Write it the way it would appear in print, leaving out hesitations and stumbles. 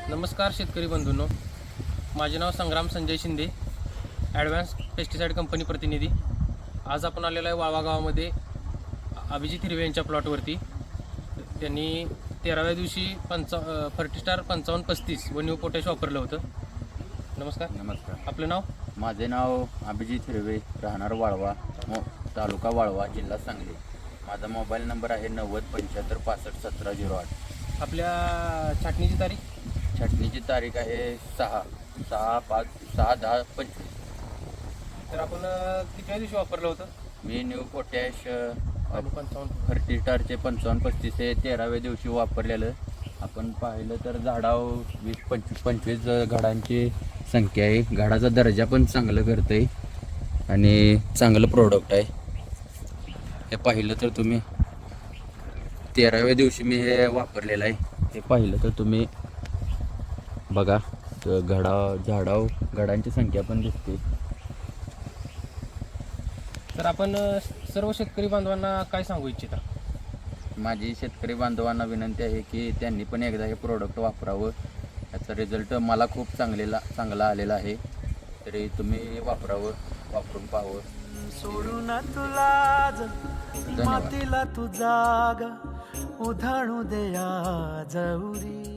नमस्कार शेतकरी बंधूंनो, माझे नाव Sangram Sanjay Shinde, advance pesticide company प्रतिनिधी. आज आपण आलेलो आहे वाळवा गावामध्ये अभिजित हिरवे यांच्या प्लॉटवरती. त्यांनी 13व्या दिवशी फर्टिस्टार 5535 व न्यू पोटॅश वापरलं होतं. नमस्कार. नमस्कार. आपलं नाव? माझे नाव अभिजित हिरवे, राहणार वाळवा, तालुका वाळवा, जिल्हा सांगली. माझा मोबाईल नंबर आहे 9075651708. आपल्या छाटणीची तारीख? छाटणीची तारीख आहे 6/10/25. तर आपण कितव्या दिवशी वापरलं होतं? मी न्यू पोटॅश 55 फर्टिस्टारचे 5535 हे 13व्या दिवशी वापरलेलं. आपण पाहिलं तर झाडावर 20-25 घडांची संख्या आहे. झाडाचा दर्जा पण चांगलं करतं आहे आणि चांगलं प्रोडक्ट आहे. हे पाहिलं तर तुम्ही 13व्या दिवशी मी हे वापरलेलं आहे. हे पाहिलं तर तुम्ही बघा, घडांची संख्या पण दिसते. तर आपण सर्व शेतकरी बांधवांना काय सांगू इच्छिता? माझी शेतकरी बांधवांना विनंती आहे की त्यांनी पण एकदा हे प्रोडक्ट वापरावं. याचा रिझल्ट मला खूप चांगला आलेला आहे. तरी तुम्ही वापरून पाहावं. सोडून तुला मातीला तू जागा उधाणू दे जवरी.